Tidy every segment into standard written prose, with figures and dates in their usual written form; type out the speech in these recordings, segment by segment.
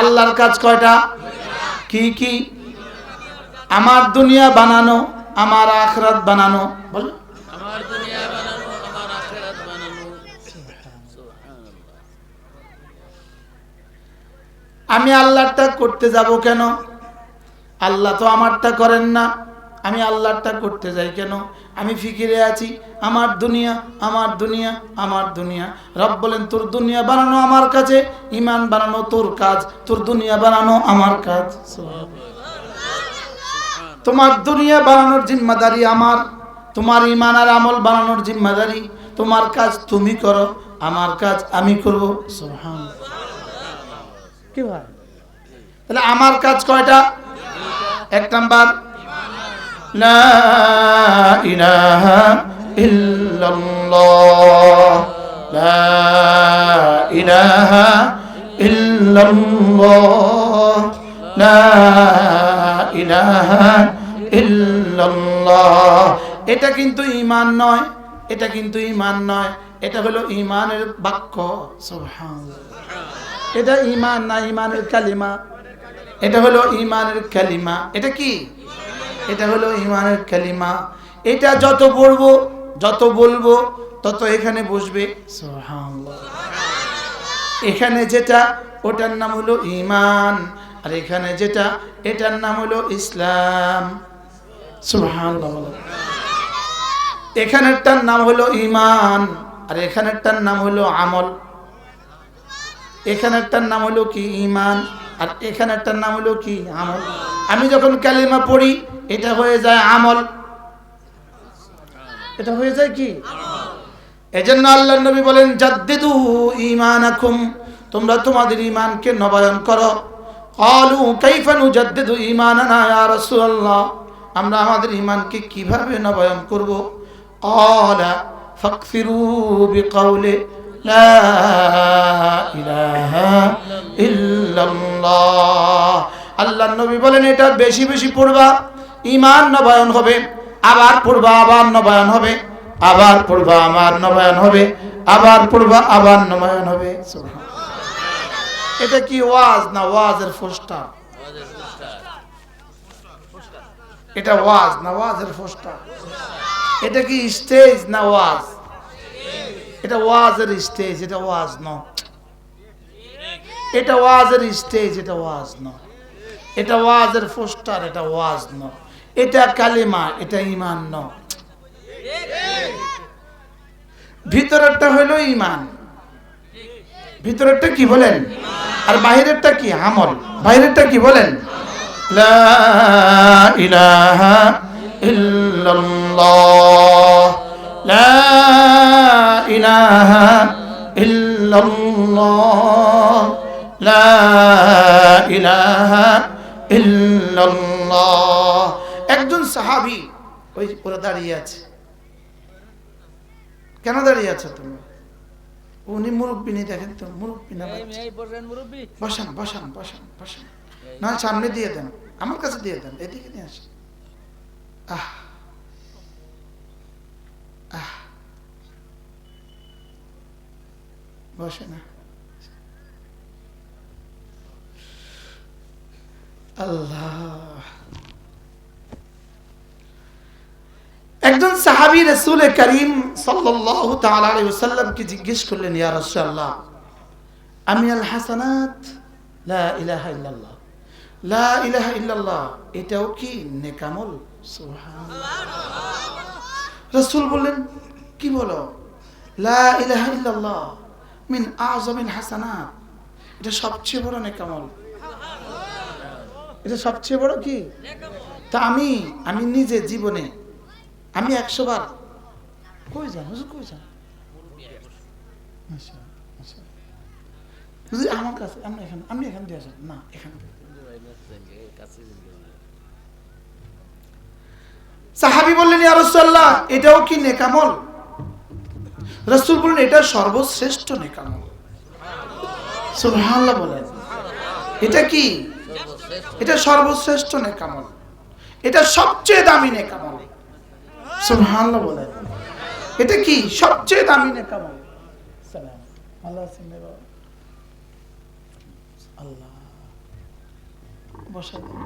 আল্লাহর কাজ কয়টা? কি কি? আমার দুনিয়া বানানো, আমার আখিরাত বানানো। বল, আমার দুনিয়া বানানো, আমার আখিরাত বানানো। আমি আল্লাহরটা করতে যাব কেন? আল্লাহ তো আমারটা করেন না, আমি আল্লাহরটা করতে যাই কেন? আমি ফিকিরে আছি আমার দুনিয়া, আমার দুনিয়া, আমার দুনিয়া। রব বলেন তোর দুনিয়া বানানো আমার কাছে, ঈমান বানানো তোর কাজ, তোর দুনিয়া বানানো আমার কাজ। তোমার দুনিয়া বানানোর জিম্মাদারি আমার, তোমার ঈমান আর আমল বানানোর জিম্মাদারি তোমার। কাজ তুমি করো, আমার কাজ আমি করব। সুবহানাল্লাহ। কি ভাই, তাহলে আমার কাজ কয়টা? এক নাম্বার, লা ইলাহা ইল্লাল্লাহ, লা ইলাহা ইল্লাল্লাহ, লা ইলাহা ইল্লাল্লাহ। এটা কিন্তু ঈমান নয়, এটা কিন্তু ঈমান নয়, এটা হলো ঈমানের বাক্য। সুবহানাল্লাহ। এটা ঈমান না, ঈমানের কালিমা। এটা হলো ঈমানের কালিমা। এটা কি? এটা হলো ঈমানের কালিমা। এটা যত পড়বো, যত বলবো, তত এখানে বসবে সুবহানাল্লাহ। এখানে যেটা, ওটার নাম হলো ঈমান, আর এখানে যেটা, এটার নাম হলো ইসলাম। সুবহানাল্লাহ। এখানেরটার নাম হলো ঈমান, আর এখানেরটার নাম হলো আমল। এখানেরটার নাম হলো কি? ঈমান, আর এখানেরটার নাম হলো কি? আমল। আমি যখন কালিমা পড়ি, এটা হয়ে যায় আমল, এটা হয়ে যায় কি? এজন্য আল্লাহর নবী বলেন জাদ্দিদু ঈমানাকুম, তোমরা তোমাদের ঈমানকে নবায়ন করো। ক্বালু কাইফা নুজাদ্দিদু ঈমানানা ইয়া রাসূলুল্লাহ, আমরা আমাদের ঈমানকে কিভাবে নবায়ন করব? ক্বালা ফাকফিরু বিকাউলি লা ইলাহা ইল্লাল্লাহ। আল্লাহর নবী বলেন এটা বেশি বেশি পড়বা, ঈমান নবায়ন হবে। আবার পড়বা, আবার নবায়ন হবে। আবার পড়বা, আবার নবায়ন হবে। আবার পড়বা, আবার নবায়ন হবে। এটা কি ওয়াজ না ওয়াজের ফোস্টার? এটা ওয়াজ না ওয়াজের ফোস্টার? এটা কি স্টেজ না ওয়াজ? এটা ওয়াজের স্টেজ, এটা ওয়াজ নয়। এটা ওয়াজের স্টেজ, এটা ওয়াজ নয়। এটা ওয়াজের পোস্টার, এটা ওয়াজ নয়। এটা কালিমা, এটা ঈমান নয়। ভিতরেরটা হলো ঈমান, ভিতরেরটা কি বলেন? আর বাহিরেরটা কি? আমল। বাহিরেরটা কি বলেন? লা ইলাহা ইল্লাল্লাহ, লা ইলাহা ইল্লাল্লাহ, লা ইলাহা ইল্লাল্লাহ। একজন সাহাবী ওই ওরা দাঁড়িয়ে আছে। কেন দাঁড়িয়ে আছো তুমি? উনি মুরব্বী নেই, দেখেন তো মুরব্বী না। বসান বসান বসান বসান, না সামনে দিয়ে দেন, আমার কাছে দিয়ে দেন, এদিকে নিয়ে আসেন। আহ আহ, বসে না। আল্লাহ। একজন সাহাবী রাসূল করিম সাল্লাল্লাহু তাআলা আলাইহি ওয়াসাল্লামকে জিজ্ঞেস করলেন, ইয়া রাসূলুল্লাহ, আমিনাল হাসানাত লা ইলাহা ইল্লাল্লাহ, লা ইলাহা ইল্লাল্লাহ এটাও কি নেক আমল? সুবহানাল্লাহ। রাসূল বললেন, কি বলো? লা ইলাহা ইল্লাল্লাহ মিন আযমিল হাসানাত, এটা সবচেয়ে বড় নেক আমল। এটা সবচেয়ে বড় কি? তা আমি নিজে জীবনে আমি 100 বার কই যান হুজুর, কই যান? হুজুর আমার কাছে, আপনি এখান দিয়ে আসেন না, এখান সাহাবী বললেন, ইয়া রাসূলুল্লাহ এটাও কি নেক আমল? রাসূল বললেন, এটা সর্বশ্রেষ্ঠ নেক আমল। সুবহানাল্লাহ বলেন। এটা কি? এটা সর্বশ্রেষ্ঠ নেক আমল, এটা সবচেয়ে দামি নেক আমল। সুবহানাল্লাহ বলেন। এটা কি? সবচেয়ে দামি নেক আমল। সালাম আল্লাহ আল্লাহ। বসা দেন।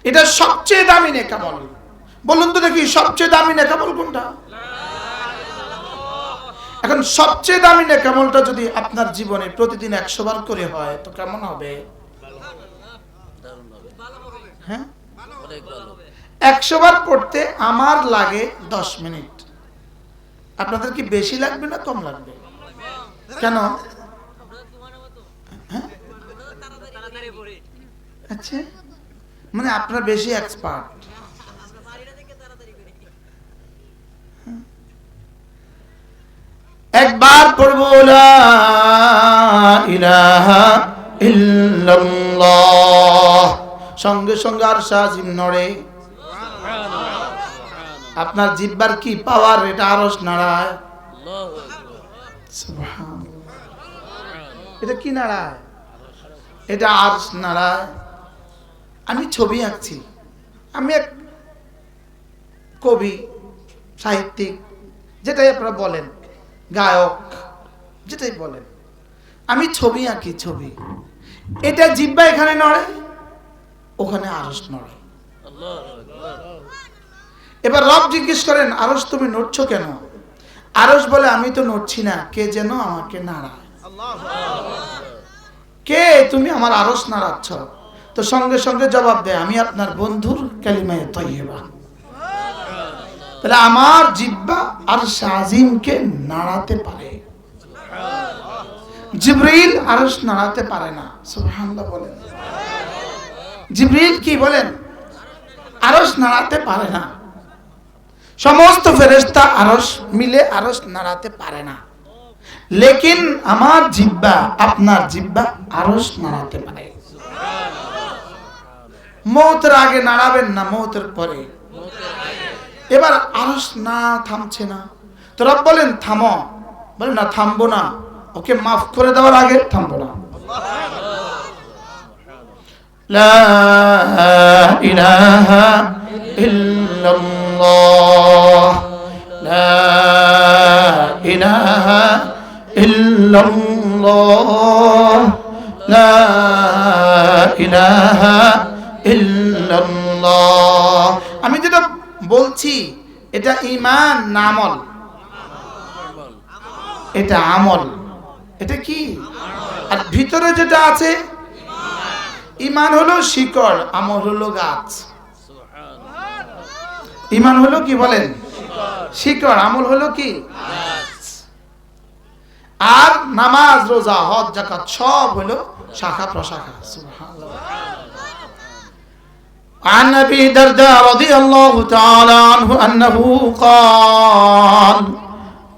এটা সবচেয়ে দামি নেকামল। বলুন তো দেখি সবচেয়ে দামি নেকামল কোনটা? এখন সবচেয়ে দামি নেকামলটা যদি আপনার জীবনে প্রতিদিন 100 বার করে হয় তো কেমন হবে? হ্যাঁ, 100 বার পড়তে আমার লাগে 10 মিনিট। আপনাদের কি বেশি লাগবে না কম লাগবে? কেন? হ্যাঁ? আচ্ছা, মানে আপনারা বেশি এক্সপার্ট। একবার পড়বো লা ইলাহা ইল্লাল্লাহ, সঙ্গে সঙ্গে আরশ আজিম নড়ে। আপনার জিহ্বার কি পাওয়ার, এটা আরশ নাড়ায়। সুবহানাল্লাহ। এটা কি নাড়ায়? এটা আরশ নাড়ায়। আমি ছবি আঁকছি, আমি এক কবি, সাহিত্যিক, যেটাই আপনারা বলেন, গায়ক, যেটাই বলেন, আমি ছবি আঁকি, ছবি, এটা জিহ্বা এখানে নড়ে, ওখানে আরশ নড়ে। এবার রব জিজ্ঞেস করেন, আরশ তুমি নড়ছো কেন? আরশ বলে, আমি তো নড়ছি না, কে যেন আমাকে নাড়ায়। কে? তুমি আমার আরশ নাড়াচ্ছ। তো সঙ্গে সঙ্গে জবাব দেয়, আমি আপনার বন্ধুর কালিমায়ে তয়্যিবা। তাহলে আমার জিহ্বা আরশ আজিমকে নাড়াতে পারে, জিবরিল আরশ নাড়াতে পারে না। সুবহানাল্লাহ বলেন। জিবরিল কি বলেন? আরশ নাড়াতে পারে না। সমস্ত ফেরেশতা আরশ মিলে আরশ নাড়াতে পারে না, লেকিন আমার জিহ্বা, আপনার জিহ্বা আরশ নাড়াতে পারে। মওতের আগে নাড়াবেন না, মওতের পরে। এবার আরশ না থামছে না, তো রব বলেন থামো, বলে না থামবো না, ওকে মাফ করে দেওয়ার আগে থামবো না। লা ইলাহা ইল্লাল্লাহ, লা ইলাহা ইল্লাল্লাহ, লা ইলাহা ইল্লাল্লাহ। আমি যেটা বলছি এটা ঈমান না আমল? এটা আমল। এটা কি? আর ভিতরে যেটা আছে, ঈমান হলো শিকড়, আমল হলো গাছ। ঈমান হলো কি বলেন? শিকড়, আমল হলো কি? গাছ। আর নামাজ, রোজা, হজ, যাকাত সব হলো শাখা প্রশাখা। সুবহানাল্লাহ। عن أبي الدرداء رضي الله تعالى عنه أنه قال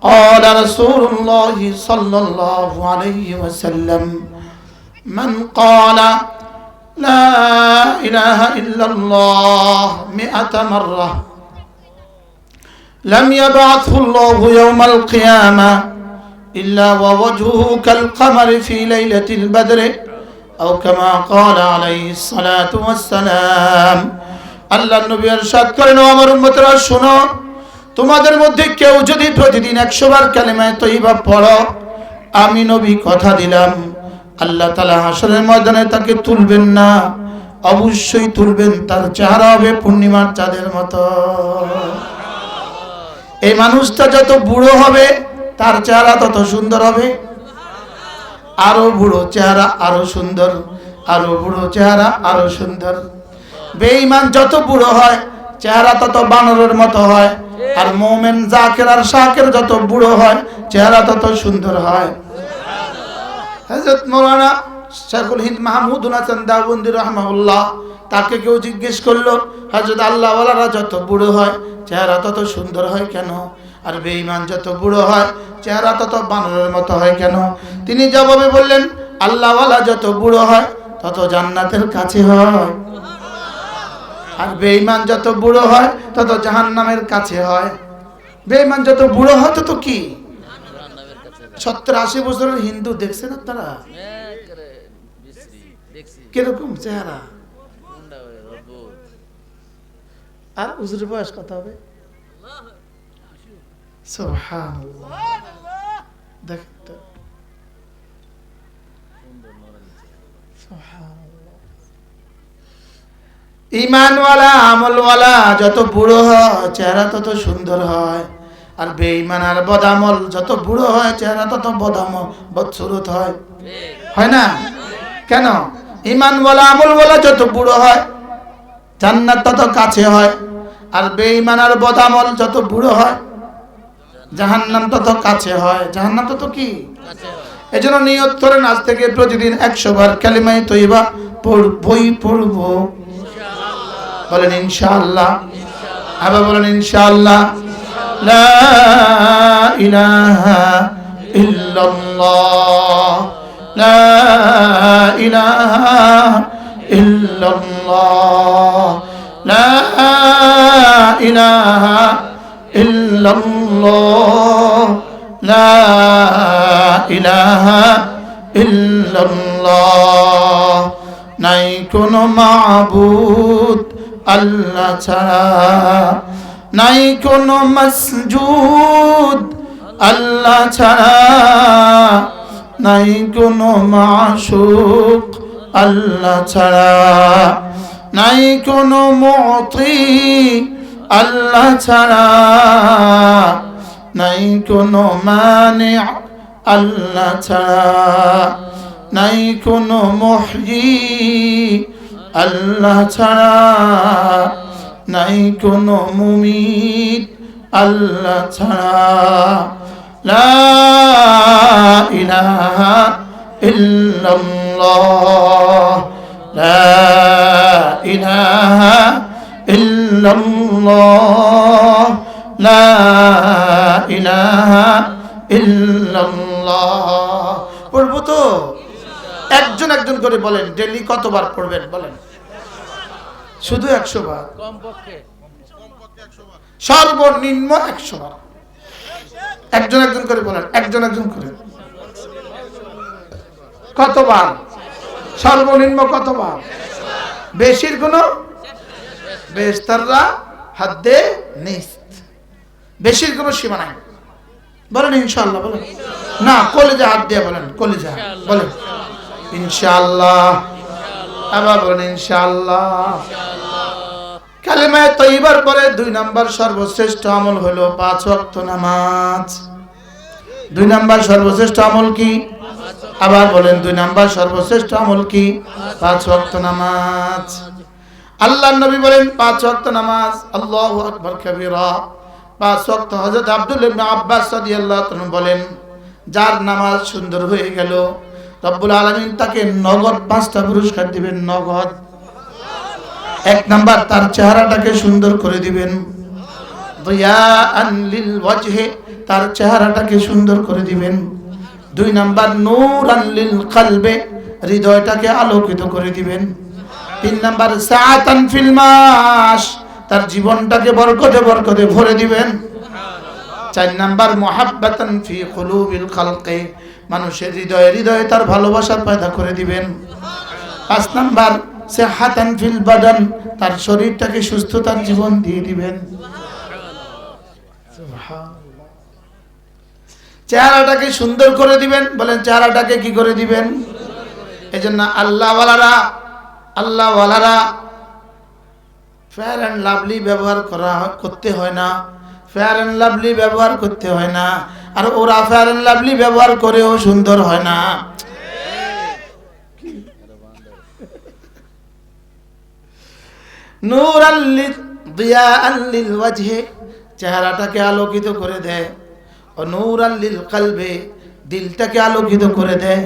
قال رسول الله صلى الله عليه وسلم من قال لا إله إلا الله 100 مرة لم يبعثه الله يوم القيامة إلا ووجهه كالقمر في ليلة البدر أو كما قال عليه الصلاة والسلام। আল্লাহ নবী ইরশাদ করেন, ও আমার উম্মতরা শোনো, তোমাদের মধ্যে কেউ যদি প্রতিদিন 100 বার কালিমায়ে তয়্যিবা পড়ো, আমি নবী কথা দিলাম আল্লাহ তাআলা হাশরের ময়দানে তাকে তুলবেন না, অবশ্যই তুলবেন, তার চেহারা হবে পূর্ণিমার চাঁদের মতো। এই মানুষটা যত বুড়ো হবে তার চেহারা তত সুন্দর হবে। আরো বুড়ো চেহারা আরো সুন্দর, আরো বুড়ো চেহারা আরো সুন্দর। বেঈমান যত বুড়ো হয় চেহারা তত বানরের মতো হয়, আর মুমিন জাকির আর শাকির যত বুড়ো হয় চেহারা তত সুন্দর হয়। হযরত মাওলানা শেখুল হিন্দ মাহমুদুল হাসান দাওবন্দি রাহমাহুল্লাহ, তাকে কেউ জিজ্ঞেস করলো, হযরত আল্লাহ ওয়ালারা যত বুড়ো হয় চেহারা তত সুন্দর হয় কেন, আর বেঈমান যত বুড়ো হয় চেহারা তত বানরের মতো হয় কেন? তিনি জবাবে বললেন, আল্লাহ ওয়ালা যত বুড়ো হয় তত জান্নাতের কাছে হয়, আর বেঈমান যত বুড়ো হয় তত জাহান্নামের কাছে হয়। বেঈমান যত বুড়ো হয় তত কি? 70-80 বছরের হিন্দু দেখছেন আপনারা কিরকম চেহারা? আর হুজুরের বয়স কত হবে? সুবহানাল্লাহ। দেখেন তো, সুবহানাল্লাহ। ইমানওয়ালা আমলওয়ালা যত বুড়ো হয় চেহারা তত সুন্দর হয়, আর বেঈমান আর বদামল যত বুড়ো হয় চেহারা তত বদসুরত হয় না? কেন? ইমানওয়ালা আমলওয়ালা যত বুড়ো হয় জান্নাত তত কাছে হয়, আর বেঈমান আর বদামল যত বুড়ো হয় জাহান্নাম তত কাছে হয়। জাহান্নাম তত কি? এজন্য নিয়ত করেন আজ থেকে প্রতিদিন 100 বার কালিমায়ে তয়্যিবা পড়ব। বলেন ইনশাআল্লাহ। আবার বলেন ইনশাআল্লাহ। লা ইলাহা ইল্লাল্লাহ, লা ইলাহা ইল্লাল্লাহ, লা ইলাহা ইল্লাল্লাহ, লা ইলাহা ইল্লাল্লাহ। নাই কোনো মাবুদ আল্লাহ ছাড়া, নাই কোনো মাসজুদ আল্লাহ ছাড়া, নাই কোনো মাশুক আল্লাহ ছাড়া, নাই কোনো মুতি আল্লাহ ছাড়া, নাই কোনো মানি আল্লাহ ছাড়া, নাই কোনো মুহয়ি আল্লাহ ছাড়া, নাই কোনো মুমিত আল্লাহ ছাড়া। লা ইলাহা ইল্লাল্লাহ, লা ইলাহা ইল্লাল্লাহ, লা ইলাহা ইল্লাল্লাহ। পড়বো তো? একজন একজন করে বলেন। ডেইলি কতবার পড়বেন বলেন? শুধু 100 বার, কমপক্ষে সর্বনিম্ন 100 বার। একজন একজন করে বলেন, একজন একজন করে। কতবার? সর্বনিম্ন কতবার? বেশির কোনো বেস্তাররা হাদ্দে নিস্ত, বেশির কোনো সীমা নাই। বলেন ইনশাআল্লাহ। বলেন না, কলিজা হাত দিয়ে বলেন, কলিজা বলেন ইনশাআল্লাহ। আবার বলেন ইনশাআল্লাহ। কালিমায়ে তয়্যিবার পরে 2 নাম্বার সর্বশ্রেষ্ঠ আমল হলো 5 ওয়াক্ত নামাজ। 2 নাম্বার সর্বশ্রেষ্ঠ আমল কি? আবার বলেন 2 নাম্বার সর্বশ্রেষ্ঠ আমল কি? 5 ওয়াক্ত নামাজ। আল্লাহর নবী বলেন 5 ওয়াক্ত নামাজ আল্লাহু আকবার কাবীরা। 5 ওয়াক্ত। হযরত আব্দুল্লাহ ইবনে আব্বাস রাদিয়াল্লাহু তাআলা বলেন, যার নামাজ সুন্দর হয়ে গেল রব্বুল আলামিন তাকে নগদ 5টা পুরস্কার দিবেন। নগদ। 1 নাম্বার, তার চেহারাটাকে সুন্দর করে দিবেন। দিয়াআন লিল ওয়াজহি, তার চেহারাটাকে সুন্দর করে দিবেন। 2 নাম্বার, নূরান লিল কলবে, হৃদয়টাকে আলোকিত করে দিবেন। 3 নাম্বার, সাআতান ফিল মাস, তার জীবনটাকে বরকতে বরকতে ভরে দিবেন। 4 নাম্বার, মুহাব্বাতান ফি কুলুবিল খালকি, মানুষের হৃদয়ে হৃদয়ে তার ভালোবাসা পয়দা করে দিবেন। 5 নাম্বার, সিহাতান ফিল বাদান, তার শরীরটাকে সুস্থতার জীবন দিয়ে দিবেন। সুবহানাল্লাহ। চেহারাটাকে সুন্দর করে দিবেন। বলেন চেহারাটাকে কি করে দিবেন? এজন্য আল্লাহওয়ালারা ফেয়ার অ্যান্ড লাভলি ব্যবহার করতে হয় না। ফেয়ার অ্যান্ড লাভলি ব্যবহার করতে হয় না। আর ওরা ফেয়ার অ্যান্ড লাভলি ব্যবহার করেও সুন্দর হয় না। নূরান দিয়াআন লিল ওয়াজহি, চেহারাটাকে আলোকিত করে দেয়। ও নূরান লিল কলবে, দিলটাকে আলোকিত করে দেয়।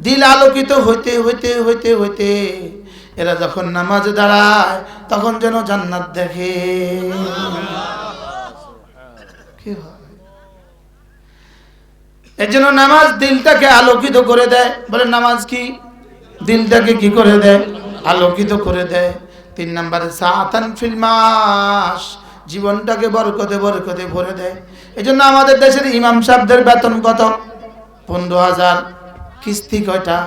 দিল আলোকিত হইতে হইতে হইতে হইতে এরা যখন নামাজে দাঁড়ায় তখন যেন জান্নাত দেখে। কি হয়? এর জন্য নামাজ দিলটাকে আলোকিত করে দেয়। বলে নামাজ কি? দিলটাকে কি করে দেয়? আলোকিত করে দেয়। 3 নম্বরে সাআতান ফিল মাস, জীবনটাকে বরকতে বরকতে ভরে দেয়। এজন্য আমাদের দেশের ইমাম সাহেবদের বেতন কত? 15,000। কিস্তি কয়টা?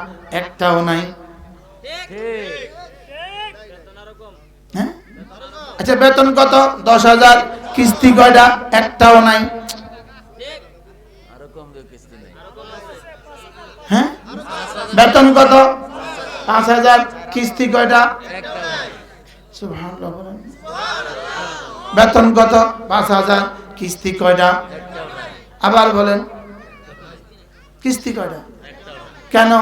একটাও নাই। হ্যাঁ, আচ্ছা বেতন কত? 10,000। কিস্তি কয়টা? একটাও নাই। হ্যাঁ, বেতন কত? 5,000। কিস্তি কয়টা? সুবহানাল্লাহ বলেন। বেতন কত? 5,000। কিস্তি কয়টা? আবার বলেন, কিস্তি কয়টা? কেন?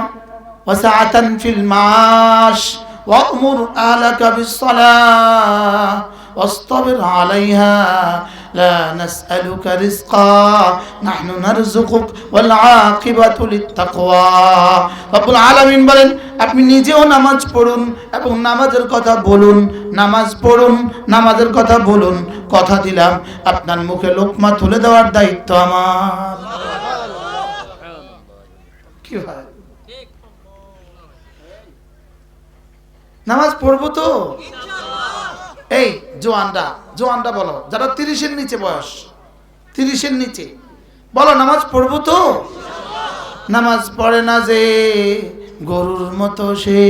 ওয়াসাআতান ফিল মাস ওয়া'মুর আহলাকা বিস-সালাহ ওয়াসতাবির আলাইহা লা নাসআলুকা রিজকা নাহনু নারযুকুক ওয়াল আকিবাতু লিত-তাকওয়া। রব্বুল আলামিন বলেন, আপনি নিজেও নামাজ পড়ুন এবং নামাজের কথা বলুন। নামাজ পড়ুন, নামাজের কথা বলুন। কথা দিলাম আপনার মুখে লোকমা তুলে দেওয়ার দায়িত্ব আমার। কি হয়? নামাজ পড়বো তো? এই জোয়ানরা বলো, যারা 30-এর নিচে বয়স, 30-এর নিচে বলো, নামাজ পড়বো তো? নামাজ পড়ে না যে গরুর মতো সে,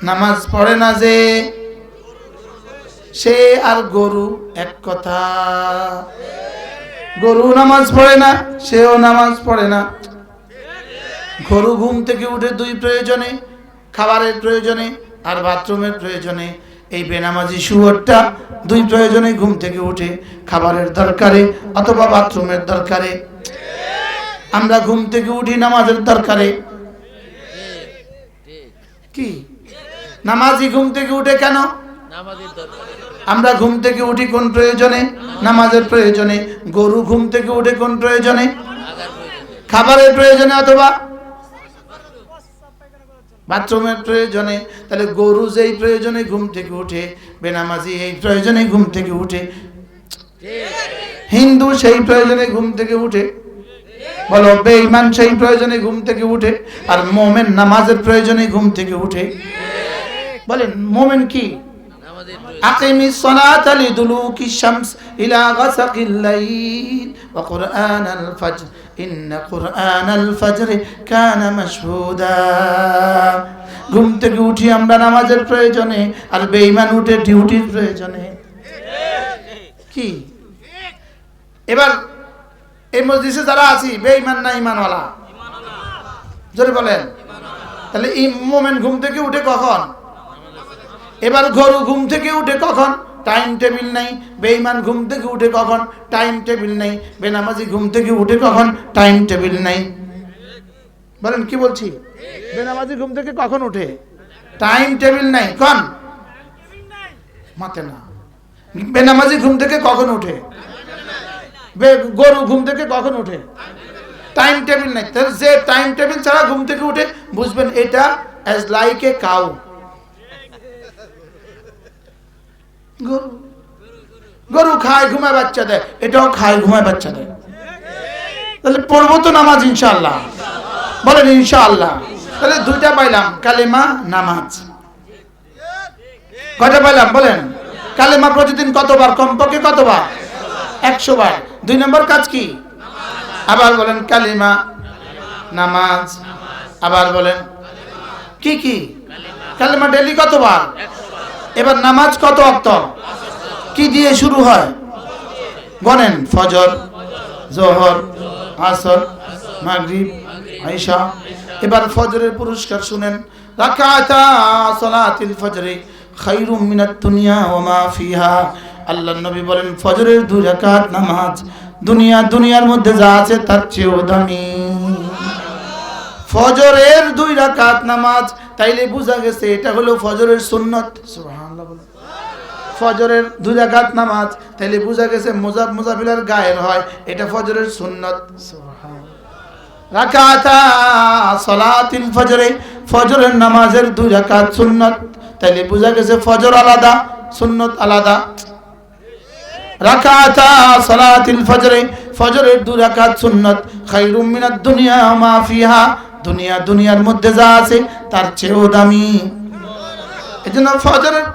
নামাজ পড়ে না যে সে আর গরু এক কথা। গরু নামাজ পড়ে না, সেও নামাজ পড়ে না। গরু ঘুম থেকে উঠে 2 প্রয়োজনে, খাবারের প্রয়োজনে আর বাথরুমের প্রয়োজনে। এই বেনামাজি শুয়োরটা 2 প্রয়োজনে ঘুম থেকে উঠে, খাবারের দরকারে অথবা বাথরুমের দরকারে। আমরা ঘুম থেকে উঠি নামাজের দরকারে। কি নামাজি ঘুম থেকে উঠে কেন? আমরা ঘুম থেকে উঠি কোন প্রয়োজনে? নামাজের প্রয়োজনে। গরু ঘুম থেকে উঠে কোন প্রয়োজনে? খাবারের প্রয়োজনে অথবা বাথরুমের প্রয়োজনে। তাহলে গরু যেই প্রয়োজনে ঘুম থেকে উঠে, বেনামাজি এই প্রয়োজনে ঘুম থেকে উঠে, হিন্দু সেই প্রয়োজনে ঘুম থেকে উঠে, বলো বেঈমান সেই প্রয়োজনে ঘুম থেকে উঠে, আর মুমিন নামাজের প্রয়োজনে ঘুম থেকে উঠে। বলেন মুমিন কি? আকিমিস সালাতা লিদুলুকিশ শামস ইলা গাসাকিল লাইল ওয়া কুরআনাল ফাজর ইন্না কুরআনাল ফাজরি কানা মাশহুদা। ঘুম থেকে উঠি আমরা নামাজের প্রয়োজনে, আর বেঈমান উঠে ডিউটির প্রয়োজনে। কি এবার এই মজলিসে যারা আছি বেঈমান না ঈমানওয়ালা? জোরে বলেন। তাহলে এই মুমিন ঘুম থেকে উঠে কখন? এবার গরু ঘুম থেকে উঠে কখন? টাইম টেবিল নাই। বেঈমান ঘুম থেকে উঠে কখন? টাইম টেবিল নাই। বেনামাজি ঘুম থেকে উঠে কখন? টাইম টেবিল নাই। বলেন কি বলছি? বেনামাজি ঘুম থেকে কখন উঠে? টাইম টেবিল নাই। কোন মাতে না? বেনামাজি ঘুম থেকে কখন উঠে? গরু ঘুম থেকে কখন উঠে? টাইম টেবিল নাই। যে টাইম টেবিল ছাড়া ঘুম থেকে উঠে, বুঝবেন এটা অ্যাজ লাইক এ কাউ। গরু খায় ঘুমায় বাচ্চা দেয়, এটাও খায় ঘুমায় বাচ্চা দেয়। তাহলে পড়বো তো নামাজ ইনশাআল্লাহ? বলেন ইনশাআল্লাহ। তাহলে 2টা পাইলাম, কালেমা, নামাজ। কয়টা পাইলাম বলেন? কালেমা প্রতিদিন কতবার? কমপক্ষে কতবার? 100 বার। 2 নম্বর কাজ কি? আবার বলেন কালেমা, নামাজ। আবার বলেন কি কি? কালেমা ডেইলি কতবার? এবার নামাজ কত ওয়াক্ত? কি দিয়ে শুরু হয়? গণেন। ফজর, যোহর, আসর, মাগরিব, ইশা। এবার ফজরের পুরস্কার শুনেন। রাকাতা সালাতিল ফজরে খায়রুম মিনাত দুনিয়া ওয়া মা ফিহা। আল্লাহর নবী বলেন, ফজরের 2 রাকাত নামাজ দুনিয়ার মধ্যে যা আছে তার চেয়েও দামি। ফজরের 2 রাকাত নামাজ, তাইলে বোঝা গেছে এটা হলো ফজরের সুন্নত। সুবহানাল্লাহ বলেন। ফজরের 2 রাকাত নামাজ, তাইলে বোঝা গেছে মুজাফিলের গায়ের হয়, এটা ফজরের সুন্নত। সুবহানাল্লাহ। রাকাতা সালাতিল ফজরে, ফজরের নামাজের 2 রাকাত সুন্নত, তাইলে বোঝা গেছে ফজর আলাদা, সুন্নত আলাদা। রাকাতা সালাতিল ফজরে, ফজরের 2 রাকাত সুন্নত, খায়রুম মিনাদ দুনিয়া ওয়া মা ফিহা। দুনিয়ার মধ্যে যা আছে তার চেয়েও দামি। এজন্য ফজরের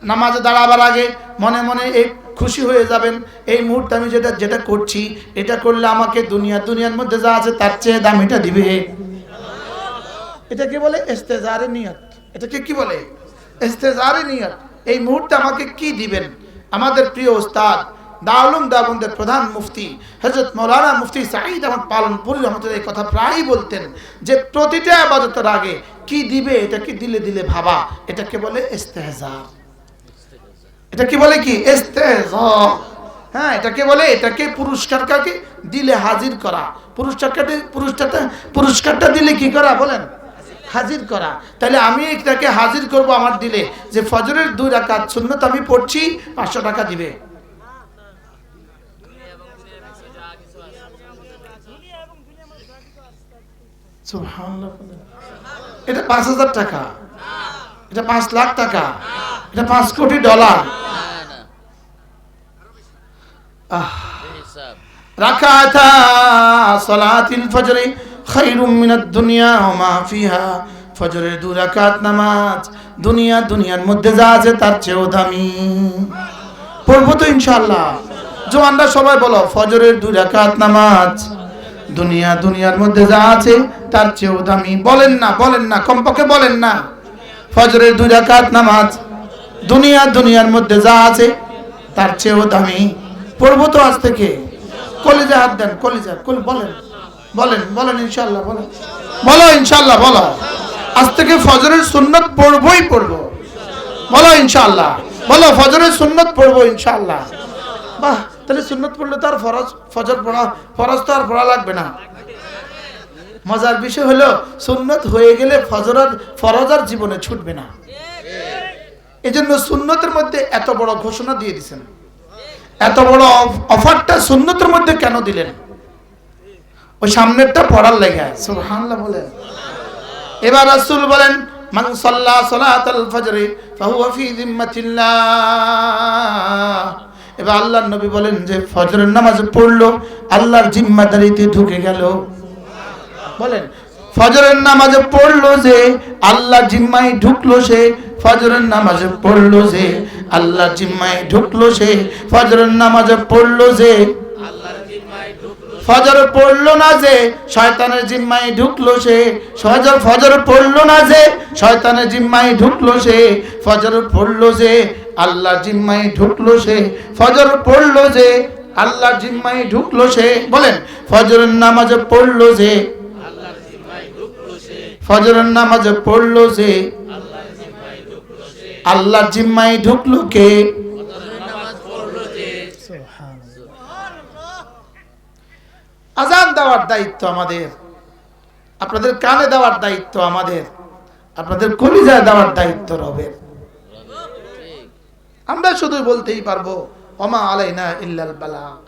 নামাজে দাঁড়াবার আগে মনে মনে এই খুশি হয়ে যাবেন, এই মুহূর্তে আমি যেটা করছি, এটা করলে আমাকে দুনিয়ার মধ্যে যা আছে তার চেয়ে দামিটা দিবে। এটাকে বলে ইস্তেজারে নিয়ত। এটাকে কি বলে? ইস্তেজারে নিয়ত। এই মুহূর্তে আমাকে কি দিবেন? আমাদের প্রিয় উস্তাদ দারুল দেওবন্দের প্রধান মুফতি হযরত মাওলানা মুফতি সাঈদ আহমদ পালনপুরি রহমতুল্লাহ এই কথা প্রায়ই বলতেন যে প্রতিটা ইবাদতের আগে কি দিবে এটাকে দিলে দিলে ভাবা, এটাকে বলে ইস্তেহজা। এটা কি বলে? কি ইস্তেহজা। হ্যাঁ, এটাকে বলে, এটাকে পুরস্কারটাকে দিলে হাজির করা। পুরস্কারটা দিলে কি করা বলেন? হাজির করা। তাহলে আমি এটাকে হাজির করব আমার দিলে যে ফজরের 2 রাকাত সুন্নাত আমি পড়ছি, 500 টাকা দিবে। সুবহানাল্লাহ। এটা 5000 টাকা, এটা 5 লাখ টাকা, এটা 5 কোটি ডলার। রাকাতা সালাতিল ফজর খায়রুম মিনাদ দুনিয়া ওয়া মা ফিহা। ফজরের 2 রাকাত নামাজ দুনিয়ার মধ্যে যা আছে তার চেয়েও দামি। পড়বো তো ইনশাআল্লাহ। জওয়ানরা সবাই বলো, ফজরের 2 রাকাত নামাজ দুনিয়ার মধ্যে যা আছে তার চেয়েও দামি। বলেন না, কমপক্ষে বলেন না। ফজরের 2 রাকাত নামাজ দুনিয়ার মধ্যে যা আছে তার চেয়েও দামি। পড়বো তো আজ থেকে। কলিজা হাত দেন, বলেন ইনশাআল্লাহ। বলো ইনশাআল্লাহ, বলো আজ থেকে ফজরের সুন্নাত পড়বো। বলো ইনশাআল্লাহ, বলো ফজরের সুন্নাত পড়বো ইনশাআল্লাহ। বাহ, তাহলে সুন্নাত পড়লে তো আর ফরজ তো আর পড়া লাগবে না। মজার বিষয় হলো সুন্নাত হয়ে গেলে ফরজ আর জীবনে ছুটবে না। এজন্য সুন্নতের মধ্যে এত বড় ঘোষণা দিয়ে দিয়েছেন, এত বড় অফারটা সুন্নতের মধ্যে কেন দিলেন? ওই সামনেরটা পড়ার লেগে। সুবহানাল্লাহ বলেন। এবার রাসূল বলেন, মান সাল্লা সালাতাল ফজর ফাহুয়া ফি জিম্মাতিল্লাহ। এবার আল্লাহর নবী বলেন যে ফজরের নামাজ পড়লো, আল্লাহর জিম্মাদারিতে ঢুকে গেল। বলেন, ফজরের নামাজ পড়লো যে আল্লাহর জিম্মায় ঢুকলো সে। ফজরের নামাজ পড়লো যে আল্লাহর জিম্মায় ঢুকলো সে। ফজরের নামাজ পড়লো যে ফজর পড়লো না যে শয়তানের জিম্মায় ঢুকলো সে। ফজর পড়লো না যে শয়তানের জিম্মায় ঢুকলো সে। ফজর পড়লো যে আল্লাহর জিম্মায় ঢুকলো সে। ফজর পড়লো যে আল্লাহর জিম্মায় ঢুকলো সে। বলেন, ফজরের নামাজ পড়লো যে ফজরের নামাজ পড়লো যে আল্লাহর জিম্মায় ঢুকলো কে? আজান দেওয়ার দায়িত্ব আমাদের, আপনাদের কানে দেওয়ার দায়িত্ব আমাদের, আপনাদের কলিজায় দেওয়ার দায়িত্ব রবের। আমরা শুধু বলতেই পারবো ওমা আলাইনা ইল্লাল বালাগ।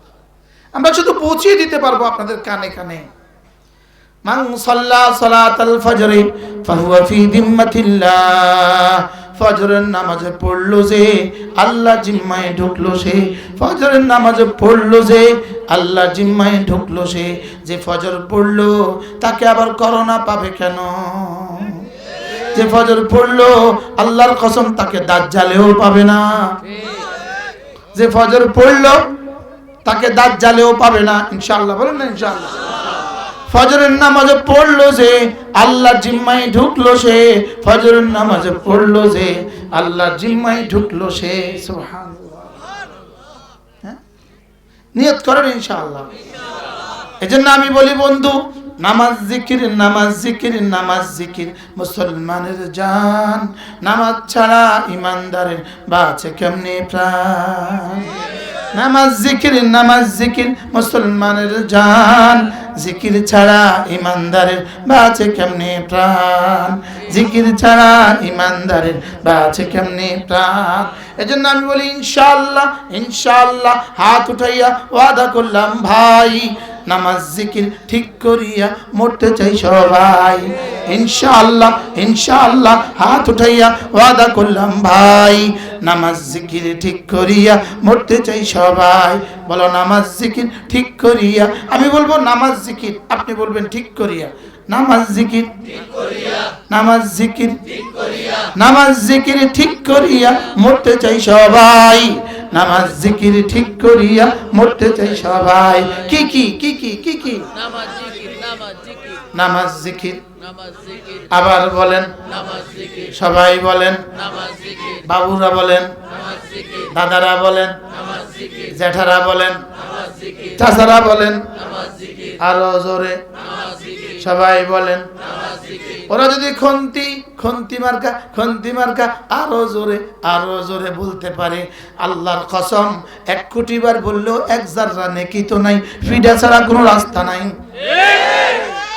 আমরা শুধু পৌঁছিয়ে দিতে পারবো আপনাদের কানে কানে। মান সাল্লা সালাতাল ফজর ফাহুয়া ফি জিম্মাতিল্লাহ। ফজরের নামাজ পড়লো যে আল্লাহ জিম্মায় ঢুকলো সে। ফজরের নামাজ পড়লো যে আল্লাহ জিম্মায় ঢুকলো সে। যে ফজর পড়লো তাকে আবার করোনা পাবে কেন? যে ফজর পড়লো আল্লাহর কসম তাকে দাজ্জালেও পাবে না। যে ফজর পড়লো তাকে দাজ্জালেও পাবে না ইনশাআল্লাহ। বলেন না ইনশাআল্লাহ। ফজরের নামাজ পড়লো যে আল্লাহর জিম্মায় ঢুকলো সে। ফজরের নামাজ পড়লো যে আল্লাহর জিম্মায় ঢুকলো সে। সুবহানাল্লাহ। হ্যাঁ, নিয়ত করেন ইনশাআল্লাহ। এজন্য আমি বলি বন্ধু, নামাজ জিকির, নামাজ জিকির, নামাজ জিকির মুসলমানের জান। নামাজ ছাড়া ইমানদারের বাঁচে কেমনে প্রাণ। নামাজ জিকির মুসলমানের জান। জিকির ছাড়া ইমানদারের বাঁচে কেমনে প্রাণ। জিকির ছাড়া ইমানদারের বাঁচে কেমনে প্রাণ। এজন্য আমি বলি ইনশাআল্লাহ হাত উঠাইয়া ওয়াদা করলাম ভাই, নামাজ জিকির ঠিক করিয়া মরতে চাই সবাই। ইনশাআল্লাহ হাত উঠাইয়া ওয়াদা করলাম ভাই, নামাজ জিকির ঠিক করিয়া মরতে চাই সবাই। বলো নামাজ জিকির ঠিক করিয়া। আমি বলবো নামাজ জিকির, আপনি বলবেন ঠিক করিয়া। নামাজ জিকির ঠিক করিয়া, নামাজ জিকির ঠিক করিয়া, নামাজ জিকির ঠিক করিয়া মরতে চাই সবাই। নামাজ জিকির ঠিক করিয়া মরতে চাই সবাই। কি নামাজ জিকির, নামাজ জিকির। আবার বলেন নামাজ জিকির। সবাই বলেন নামাজ জিকির। বাবুরা বলেন নামাজ জিকির। দাদারা বলেন নামাজ জিকির, জ্যাঠারা বলেন, নামাজ জিকির, চাচারা বলেন, নামাজ জিকির, আরো জোরে নামাজ জিকির, সবাই বলেন। নামাজ জিকির, ওরা যদি খন্তি মার্কা আরো জোরে বলতে পারে, আল্লাহর কসম 1 কোটি বার বললেও 1 জাররা নেকি তো নাই, ফিডা ছাড়া কোনো রাস্তা নাই।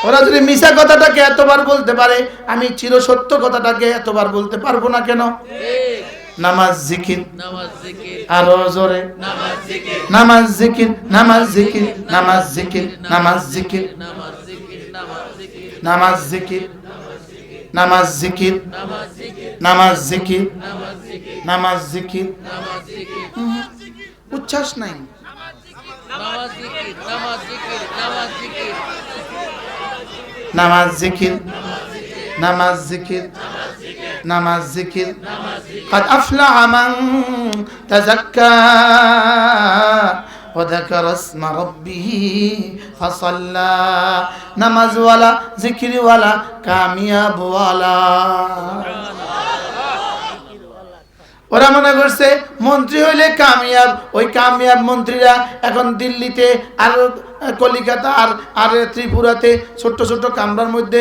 ওরা যদি মিছা কথাটাকে এতবার বলতে পারে, আমি চিরসত্য কথাটাকে এতবার বলতে পারবো না কেন? ঠিক, নামাজ জিকির, নামাজ জিকির, আরো জোরে নামাজ জিকির, নামাজ জিকির, নামাজ জিকির, নামাজ জিকির, নামাজ জিকির, নামাজ জিকির, নামাজ জিকির, নামাজ জিকির, নামাজ জিকির, নামাজ জিকির, নামাজ জিকির, নামাজ জিকির, নামাজ জিকির। নামাজ জিকির, উচ্ছ্বাস নাই। নামাজ জিকির, নামাজ জিকির, নামাজ জিকির, নামাজ জিকির, নামাজ জিকির, নামাজ জিকির। قد أفلح من تزكى وذكر اسم ربه فصلى নামাজ ওয়ালা, জিকির ওয়ালা, কামিয়াব ওয়ালা। ওরা মনে করছে মন্ত্রী হইলে কামিয়াব, ওই কামিয়াব মন্ত্রীরা এখন দিল্লিতে আর কলিকাতা আর ত্রিপুরাতে ছোট্ট ছোট্ট কামরার মধ্যে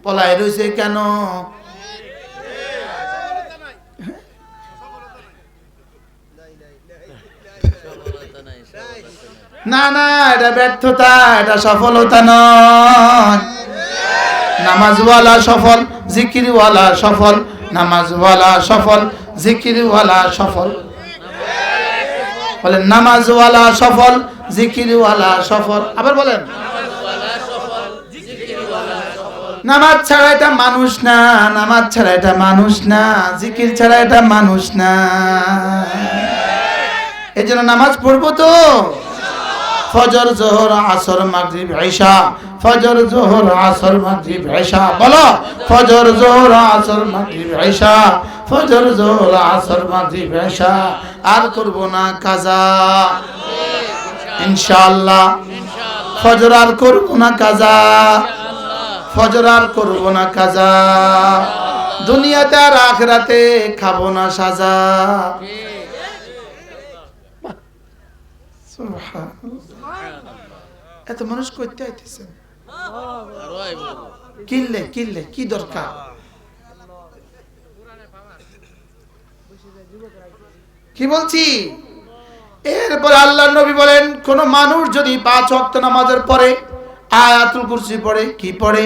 পলায় রয়েছে কেন? সফলতা নাই, সফলতা নাই। না না, এটা ব্যর্থতা, এটা সফলতা নয়। নামাজওয়ালা সফল, জিকিরওয়ালা সফল, নামাজওয়ালা সফল, জিকিরওয়ালা সফল। বলেন নামাজওয়ালা সফল, জিকিরওয়ালা সফল। আবার বলেন নামাজওয়ালা সফল, জিকিরওয়ালা সফল, নামাজ ছাড়া এটা মানুষ না, নামাজ ছাড়া এটা মানুষ না, জিকির ছাড়া এটা মানুষ না। এই জন্য নামাজ পড়বো তো, ফজর, জোহর, আসর, মাগরিব, ইশা, ফজর, জোহর, আসর, মাগরিব, ইশা। বলো ফজর, জোহর, আসর, মাগরিব, ইশা, ফজর, জোহর, আসর, মাগরিব, ইশা। আর করব না কাজা ইনশাআল্লাহ। ফজর আর করব না কাজা, ফজর আর করব না কাজা। দুনিয়াতে আর আখিরাতে খাবো না সাজা। এত মানুষ করতে আইতেছেন, আরো আইবো। কিনলে কি দরকার? কি বলছি? এরপরে আল্লাহর নবী বলেন, কোন মানুষ যদি 5 ওয়াক্ত নামাজের পরে আয়াতুল কুরসি পড়ে, কি পড়ে?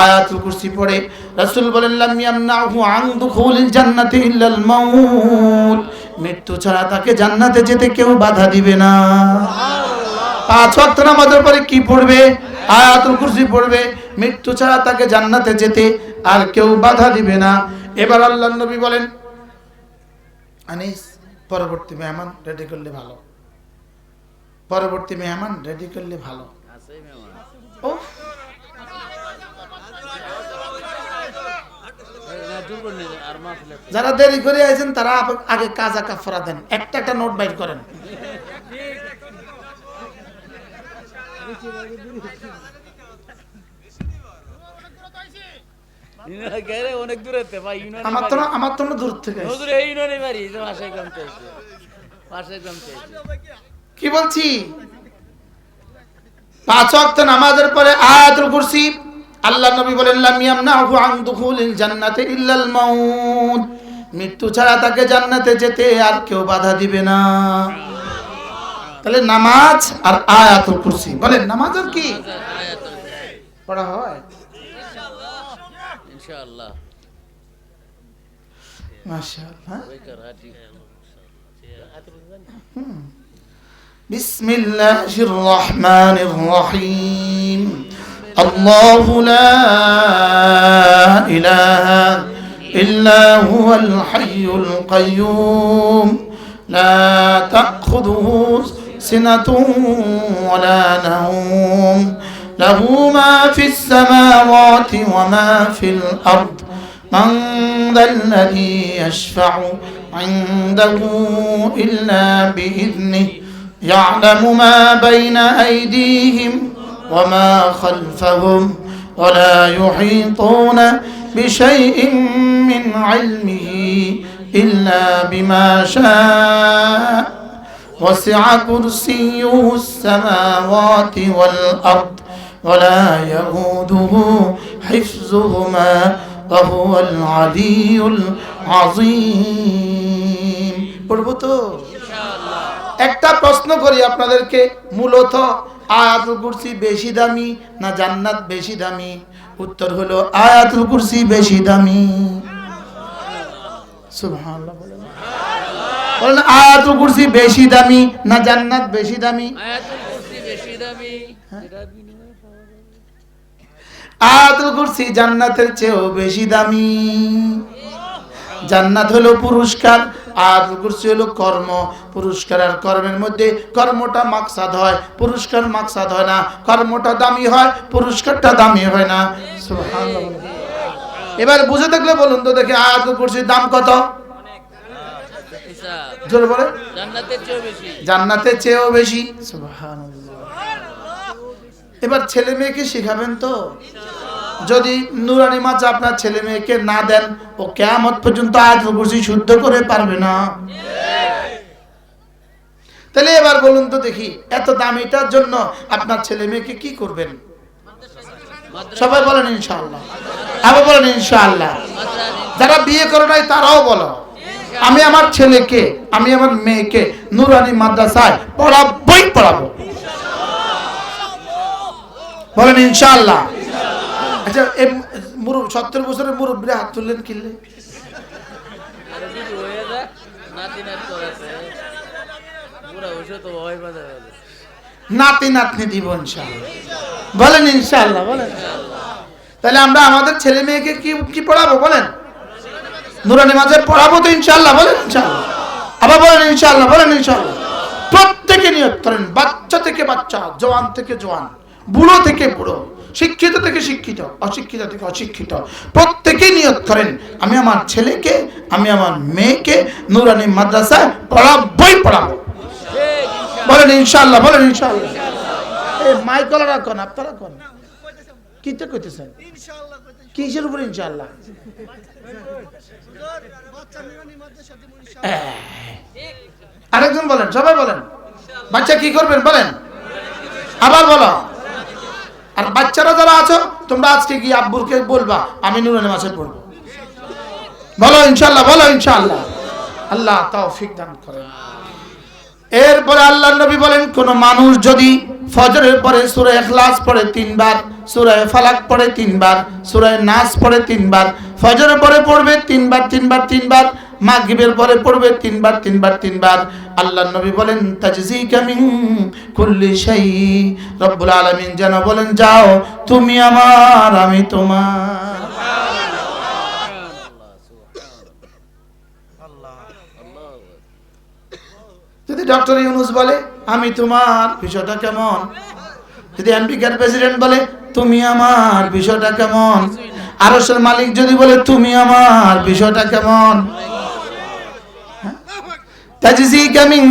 আয়াতুল কুরসি পড়ে। রাসূল বলেন, লাম ইয়ামনাহু আন দুখুলিল জান্নাতি ইল্লাল মাউত, মৃত্যু ছাড়া তাকে জান্নাতে যেতে কেউ বাধা দিবে না। 5 ওয়াক্ত নামাজের পরে কি পড়বে? আয়াতুল কুরসি পড়বে। মৃত্যু ছাড়া তাকে জান্নাতে যেতে আর কেউ বাধা দিবে না। এবার আল্লাহর নবী বলেন, আনিস পরবর্তী মেহমান রেডি করলে ভালো, পরবর্তী মেহমান রেডি করলে ভালো। আছে মেহমান। ও না দুর্বল নেই আর মাহফিলে। যারা দেরি করে আছেন তারা আগে কাজা কাফারা দেন, একটা একটা নোট বাইর করেন। গেলে অনেক দূরেতে ভাই, ইউনিয়ন আমার তো না দূর থেকে আসছে। হুজুর এই ইউনিয়নে বাড়ি, যে পাশে গ্রাম চাইছে, পাশে গ্রাম চাইছে। কি বলছি? 5 ওয়াক্ত নামাজের পরে আয়াতুল কুরসি। আল্লাহ নবী বলেন, লাম ইয়ামনাহু আন দুখুলিল জান্নাতি ইল্লাল মাউত, মৃত্যু ছাড়া তাকে জান্নাতে যেতে আর কেউ বাধা দিবে না। তাহলে নামাজ আর আয়াতুল কুরসি। বলেন নামাজ আর কি আয়াতুল পড়া হয়? ইনশাআল্লাহ। মাশাআল্লাহ। ওইকার হাটি بسم الله الرحمن الرحيم. الله لا إله إلا هو الحي القيوم لا تأخذه سنة ولا نوم له ما في السماوات وما في الأرض من ذا الذي يشفع عنده إلا بإذنه يعلم ما بين أيديهم وما خلفهم ولا يحيطون بشيء من علمه إلا بما شاء وسع كرسيه السماوات والأرض ولا يؤوده حفظهما وهو العلي العظيم পড়ব তো একটা প্রশ্ন করি আপনাদেরকে মূলত আয়াতুল কুরসি বেশি দামি না জান্নাত বেশি দামি উত্তর হলো আয়াতুল কুরসি বেশি দামি সুবহানাল্লাহ বলেন আয়াতুল কুরসি বেশি দামি না জান্নাত বেশি দামি আয়াতুল কুরসি বেশি দামি আয়াতুল কুরসি জান্নাতের চেয়েও বেশি দামি জান্নাত হলো পুরস্কার আয়াতুল কুরসি হলো কর্ম পুরস্কার আর কর্মের মধ্যে কর্মটা মাকসাদ হয় পুরস্কার মাকসাদ হয় না কর্মটা দামি হয় পুরস্কারটা দামি হয় না সুবহানাল্লাহ এবার বুঝে থাকলে বলুন তো দেখি আয়াতুল কুরসির দাম কত জোরে বলে জান্নাতের চেয়েও বেশি সুবহানাল্লাহ এবার ছেলে মেয়েকে শিখাবেন তো যদি নুরানি মাদ্রাসা আপনার ছেলে মেয়েকে না দেন ও কিয়ামত পর্যন্ত আয়াতুল কুরসি শুদ্ধ করে পারবে না তাহলে এবার বলুন তো দেখি এত দামিটার জন্য আপনার ছেলে মেয়েকে কি করবেন সবাই বলেন ইনশাআল্লাহ আবার বলেন ইনশাআল্লাহ যারা বিয়ে করে নাই তারাও বলো আমি আমার ছেলেকে আমি আমার মেয়েকে নুরানি মাদ্রাসায় পড়াবো বলেন ইনশাআল্লাহ আচ্ছা 70 বছরের মুরব্বীরা হাত তুললেন কিনলে নাতি নাতনি দিব ইনশাআল্লাহ বলেন ইনশাআল্লাহ বলেন তাহলে আমরা আমাদের ছেলে মেয়েকে কি পড়াবো বলেন নুরানি মাদ্রাসায় পড়াবো তো ইনশাআল্লাহ বলেন ইনশাআল্লাহ আবার বলেন ইনশাআল্লাহ বলেন ইনশাআল্লাহ প্রত্যেকে নিয়ত করেন বাচ্চা থেকে বাচ্চা জওয়ান থেকে জওয়ান বুড়ো থেকে বুড়ো শিক্ষিত থেকে শিক্ষিত অশিক্ষিত থেকে অশিক্ষিত প্রত্যেকে নিয়ত করেন আমি আমার ছেলেকে আমি আমার মেয়েকে নুরানি মাদ্রাসায় পড়াবো বলেন ইনশাআল্লাহ বলেন ইনশাআল্লাহ এই মাইকলারা কোন আপনারা কোন কিতে কইতেছেন ইনশাআল্লাহ কিসের উপর ইনশাআল্লাহ আরেকজন বলেন সবাই বলেন বাচ্চা কি করবেন বলেন আবার বলো আর বাচ্চারা যারা আছো তোমরা আজকে গিয়ে আব্বুরকে বলবা আমি নুরানি মাদ্রাসায় পড়ব বলো ইনশাআল্লাহ আল্লাহ তৌফিক দান করেন এরপরে আল্লাহর নবী বলেন কোন মানুষ যদি ফজরের পরে সূরা ইখলাস পড়ে 3 বার সূরা ফালাক পড়ে 3 বার সূরা নাস পড়ে 3 বার ফজরের পরে পড়বে 3 বার মাগরিবের পরে পড়বে 3 বার আল্লাহর নবী বলেন তাজজিকা মিন কুল্লি শাই রব্বুল আলামিন যেন বলেন যাও তুমি আমার আমি তোমার যদি ডক্টর ইউনুস বলে আমি তোমার বিষয়টা কেমন যদি আমেরিকার প্রেসিডেন্ট বলে তুমি আমার বিষয়টা কেমন আরশের মালিক যদি বলে তুমি আমার বিষয়টা কেমন তাজজিকা মিন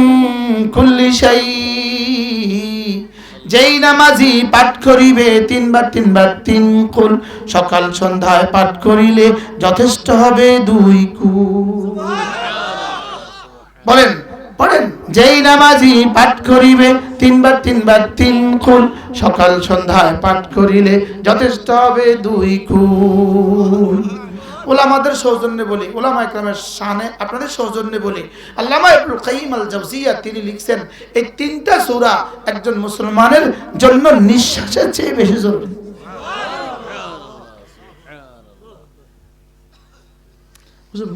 কুল্লি শাই যেই নামাজি পাঠ করিবে 3 বার 3 কুল সকাল সন্ধ্যায় পাঠ করিলে যথেষ্ট হবে 2 কুল বলেন পড়েন যেই নামাজি পাঠ করিবে 3 বার 3 কুল সকাল সন্ধ্যায় পাঠ করিলে যথেষ্ট হবে 2 কুল উলামাদের সৌজন্যে বলি উলামা ইকরামের শানে আপনাদের সৌজন্যে বলি আল্লামা ইবনুল কাইয়িম আল জাওজিয়া তিনি লিখছেন এই 3টা সূরা একজন মুসলমানের জন্য নিঃশ্বাসের চেয়ে বেশি জরুরি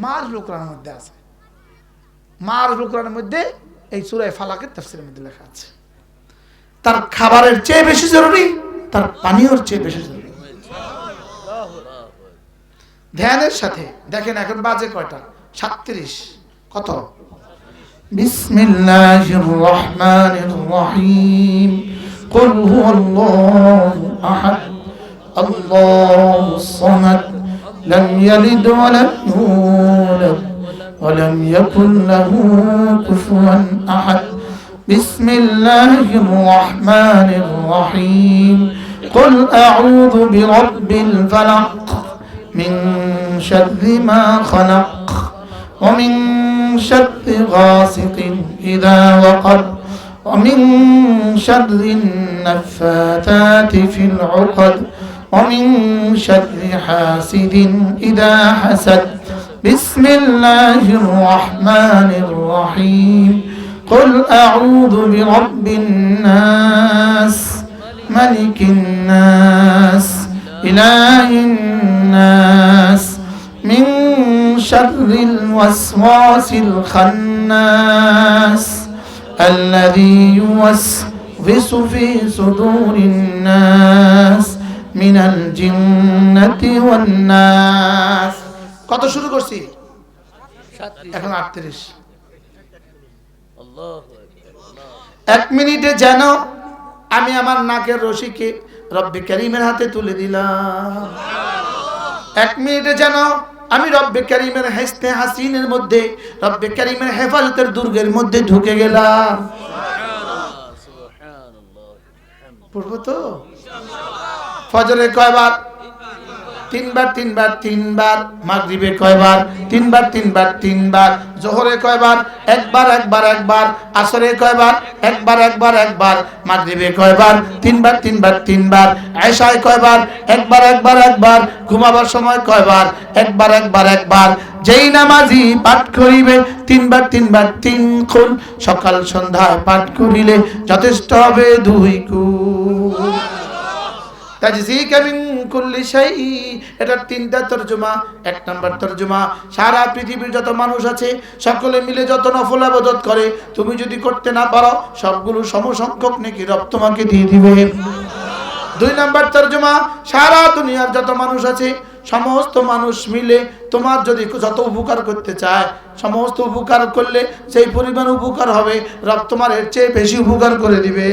মারুফুল কোরআনের মধ্যে আছে মারুফুল কোরআনের মধ্যে এই সূরা ফালাকের তাফসীরের মধ্যে লেখা আছে তার খাবারের চেয়ে বেশি জরুরি তার পানীয়র চেয়ে বেশি জরুরি ধ্যানের সাথে দেখেন এখন বাজে কয়টা 37 কত বিসমিল্লাহির রহমানির রহিম কুল হুয়াল্লাহু আহাদ আল্লাহুস সামাদ লাম ইয়ালিদ ওয়া লাম ইউলাদ ওয়া লাম ইয়াকুল লাহু কুফুয়ান আহাদ বিসমিল্লাহির রহমানির রহিম কুল আউযু বিরাব্বিল ফালাক من شر ما خلق ومن شر غاسق إذا وقب ومن شر النفاثات في العقد ومن شر حاسد إذا حسد بسم الله الرحمن الرحيم قل أعوذ برب الناس ملك الناس إله الناس من شر الوسواس الخناس الذي يوسوس في صدور الناس من الجنة والناس কত শুরু করছি 37 এখন 38 আল্লাহু এক মিনিটে যেন আমি আমার নাকের রশিকে রব্বে কারীমের হাতে তুলে দিলাম এক মিনিটে যেন আমি রব্বে কারীমের হেস্তে হাসিনের মধ্যে রব্বে কারীমের হেফাজতের দুর্গের মধ্যে ঢুকে গেলাম সুবহানাল্লাহ পড়বো তো ফজরে কয়বার তিনবার মাগরিবে কয়বার তিনবার জোহরে কয়বার একবার আসরে কয়বার একবার মাগরিবে কয়বার তিনবার এশায় কয়বার একবার ঘুমাবার সময় কয়বার একবার যেই নামাজি পাঠ করিবে তিনবার তিন খুন সকাল সন্ধ্যায় পাঠ করিলে যথেষ্ট হবে 2 গুণ তাজজিকা মিন কুল্লি শাই এটা তিনটা তরজমা এক নাম্বার তরজমা সারা পৃথিবীর যত মানুষ আছে সকলে মিলে যত নফল ইবাদত করে তুমি যদি করতে না পারো সবগুলো সমসংখ্যক নেকি রব তোমাকে দিয়ে দিবে 2 নাম্বার তরজমা সারা দুনিয়ার যত মানুষ আছে সমস্ত মানুষ মিলে তোমার যদি যত উপকার করতে চায় সমস্ত উপকার করলে সেই পরিমাণ উপকার হবে রব তোমার এর চেয়ে বেশি উপকার করে দিবে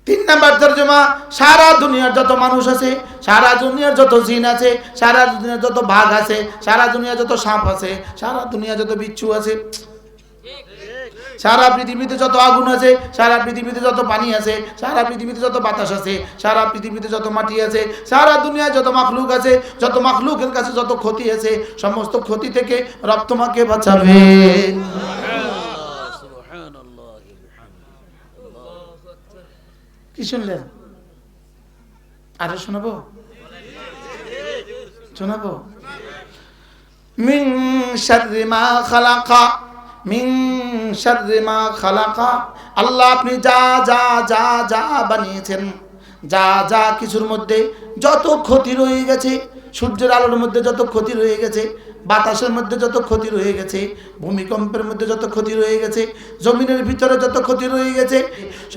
তিন নাম্বার তরজমা সারা দুনিয়ার যত মানুষ আছে সারা দুনিয়ার যত জিন আছে সারা দুনিয়ার যত বাঘ আছে সারা দুনিয়ার যত সাপ আছে সারা দুনিয়ার যত বিচ্ছু আছে সারা পৃথিবীতে যত আগুন আছে সারা পৃথিবীতে যত পানি আছে সারা পৃথিবীতে যত বাতাস আছে সারা পৃথিবীতে যত মাটি আছে সারা দুনিয়ায় যত মাখলুক আছে যত মাখলুকের কাছে যত ক্ষতি আছে সমস্ত ক্ষতি থেকে রব তোমাকে বাঁচাবে কি শুনলেন আরো শোনাবো মিন শাররি মা খালাকা মিন শাররি মা খালাকা আল্লাহ আপনি যা বানিয়েছেন যা কিছুর মধ্যে যত ক্ষতি রয়ে গেছে সূর্যের আলোর মধ্যে যত ক্ষতি রয়ে গেছে বাতাসের মধ্যে যত ক্ষতি রয়ে গেছে ভূমিকম্পের মধ্যে যত ক্ষতি রয়ে গেছে জমিনের ভিতরে যত ক্ষতি রয়ে গেছে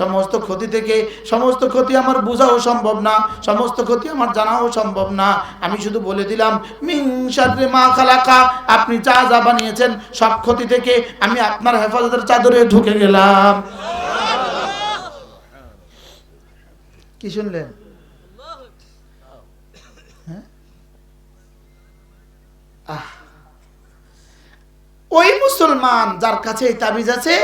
সমস্ত ক্ষতি থেকে সমস্ত ক্ষতি আমার বোঝাও সম্ভব না সমস্ত ক্ষতি আমার জানাও সম্ভব না আমি শুধু বলে দিলাম মিন শাররি মা খালাকা আপনি যা বানিয়েছেন সব ক্ষতি থেকে আমি আপনার হেফাজতের চাদরে ঢুকে গেলাম কি শুনলেন ওই মুসলমান যার কাছে এই তাবিজ আছে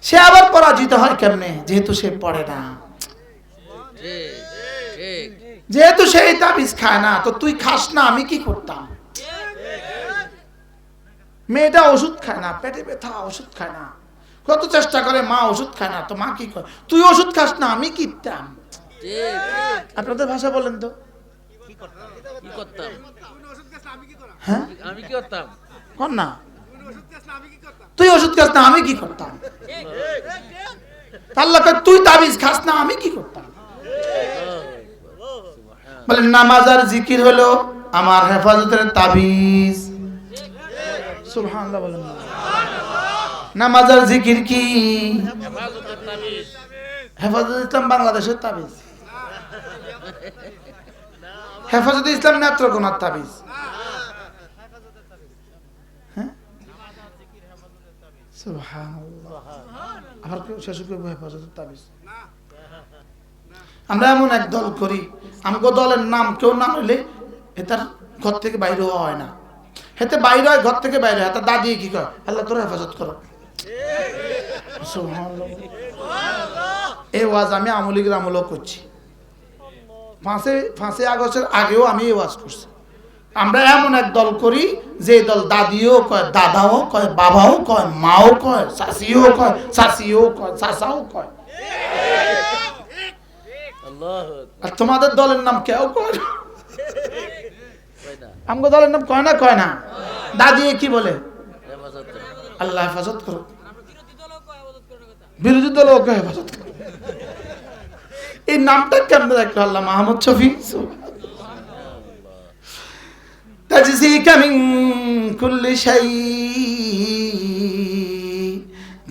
সে আবার পরাজিত হয় কেমনে যেহেতু সে পড়ে না যেহেতু সে এই তাবিজ খায় না তো তুই খাস না আমি কি করতাম মেয়েটা ওষুধ খায় না পেটে ব্যথা ওষুধ খায় না কত চেষ্টা করে মা ওষুধ খায় না তো মা কি করে তুই ওষুধ খাস না আমি কি করতাম আপনাদের ভাষা বলেন তো কি করতাম হ্যাঁ আমি কি করতাম কর না তুই ওষুধ খাস না আমি কি করতাম আল্লাহ কয় তুই তাবিজ খাস না আমি কি করতাম বলে নামাজ আর জিকির হলো আমার হেফাজতের তাবিজ সুবহানাল্লাহ বলেন নামাজ আর জিকির কি হেফাজতের তাবিজ হেফাজত ইসলাম বাংলাদেশের তাবিজ হেফাজত ইসলাম নেত্রকোনার তাবিজ সুবহানাল্লাহ আবার কেউ শেষ করবো হেফাজতের তাবিজ আমরা এমন এক দল করি আমগো দলের নাম কেউ না হইলে এটার ঘর থেকে বাইরে হওয়া হয় না হেতে বাইরে হয় ঘর থেকে বাইরে হয় তার দাদি কি কয় আল্লাহ তোর হেফাজত করো সুবহানাল্লাহ এই ওয়াজ আমি আমলিগের আমলও করছি 5ই আগস্টের আগেও আমি এই ওয়াজ করছি। আমরা এমন এক দল করি যে দল দাদিও কয়, দাদাও কয়, বাবাও কয়, মাও কয়, চাচিও কয়, চাচিও কয়, চাচাও কয়। আর তোমাদের দলের নাম কেউ কয় না। আমগো দলের নাম কয় না। দাদি কি বলে? আল্লাহ হেফাজত করো। বিরোধী দল ওকে হেফাজত করো। এই নামটা কেমন রাখলো আল্লাহ মাহমুদ শফি? তাজজিকা মিন কুল্লি শাই,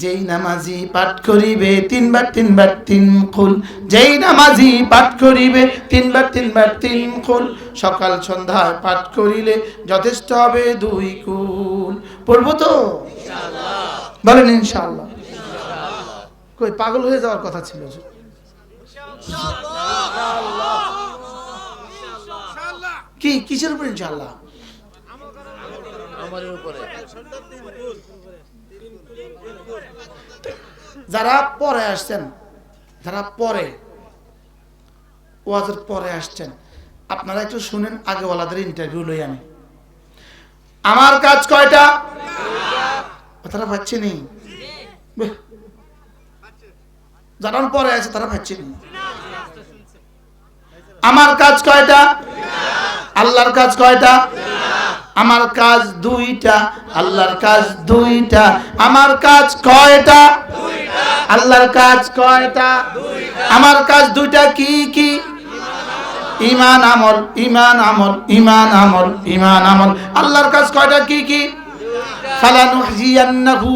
যেই নামাজি পাঠ করিবে 3 বার 3 কুল, যেই নামাজি পাঠ করিবে 3 বার 3 কুল, সকাল সন্ধ্যায় পাঠ করিলে যথেষ্ট হবে 2 কুল। পড়বো তো ইনশাআল্লাহ? বলেন ইনশাআল্লাহ। কই পাগল হয়ে যাওয়ার কথা ছিল? কি কিসের উপর ইনশাআল্লাহ? আমাদের উপরে। যারা পরে আসছেন, যারা পরে ওয়াজের পরে আসছেন, আপনারা একটু শুনেন, আগেওয়ালাদের ইন্টারভিউ লই আমি। আমার কাজ কয়টা? তারা পাচ্ছে নি। যারা পরে আছে তারা পাচ্ছে নি। আমার কাজ কয়টা? আল্লাহর কাজ কয়টা? আমার কাজ 2টা, আল্লাহর কাজ 2টা। আমার কাজ কয়টা? আল্লাহর কাজ কয়টা? আমার কাজ 2টা। কি কি? ঈমান আমল, ঈমান আমল, ঈমান আমল, ঈমান আমল। আল্লাহর কাজ কয়টা? কি কি? ফালানুহজিয়ান্নাহু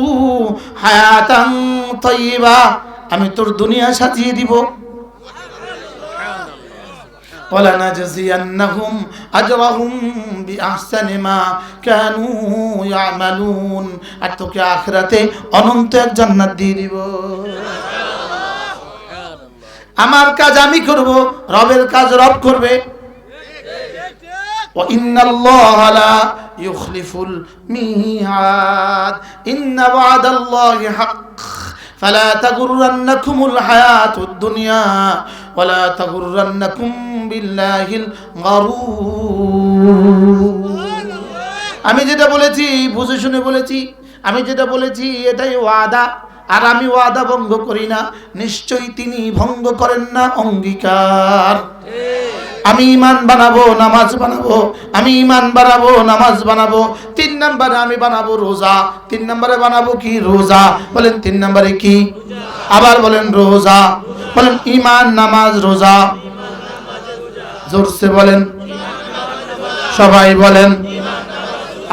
হায়াতান তাইয়্যিবা, আমি তোর দুনিয়া সাজিয়ে দিব। ওয়ালানাজজিয়ান্নাহুম আজরাহুম বিআহসানি মা কানু ইয়ামালুন, আর তোকে আখিরাতে অনন্ত এক জান্নাত দিয়ে দিব। আমার কাজ আমি করব, রবের কাজ রব করবে। ওয়া ইন্নাল্লাহা লা ইউখলিফুল মিআদ, ইন্না ওয়াদাল্লাহি হক, ফালা তাগুররান্নাকুমুল হায়াতুদ দুনিয়া ওয়ালা তাগুররান্নাকুম বিল্লাহিল গারুর। আমি যেটা বলেছি বুঝে শুনে বলেছি, আমি যেটা বলেছি এটাই ওয়াদা, আর আমি ওয়াদা ভঙ্গ করি না। নিশ্চয়ই তিনি ভঙ্গ করেন না অঙ্গীকার। আমি ঈমান বানাবো, নামাজ বানাবো, আমি ঈমান বানাবো, নামাজ বানাবো। 3 নম্বরে আমি বানাবো রোজা। 3 নম্বরে বানাবো কি? রোজা। বলেন 3 নম্বরে কি? আবার বলেন রোজা। বলেন ঈমান, নামাজ, রোজা। জোরসে বলেন, সবাই বলেন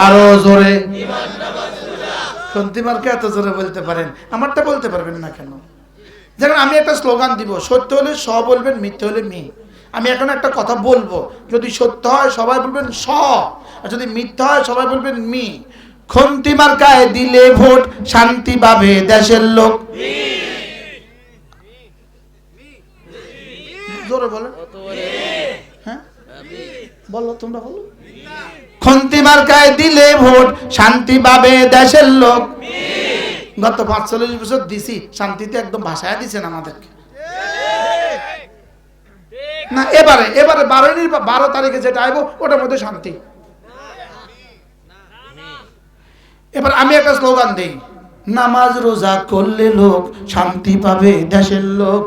আরো জোরে। খন্তিমারকে এত জোরে বলতে পারেন, আমারটা বলতে পারবেন না কেন? যেমন আমি একটা স্লোগান দিব, সত্য হলে স বলবেন, মিথ্যে হলে মি। আমি এখন একটা কথা বলবো, যদি সত্য হয় সবাই বলবেন স, আর যদি মিথ্যা হয় সবাই বলবেন মি। খন্তিমার্কায় দিলে ভোট, শান্তি পাবে দেশের লোক। জোরে বলেন। হ্যাঁ বলো, তোমরা বলো। খন্তিমার্কায় দিলে ভোট, শান্তি পাবে দেশের লোক। গত 45 বছর দিছি, শান্তিতে একদম ভাসায় দিছেন আমাদেরকে না। এবারে 12 তারিখে যেটা আইবো ওটার মধ্যে শান্তি। এবার আমি একটা স্লোগান দেই, নামাজ রোজা করলে লোক শান্তি পাবে দেশের লোক।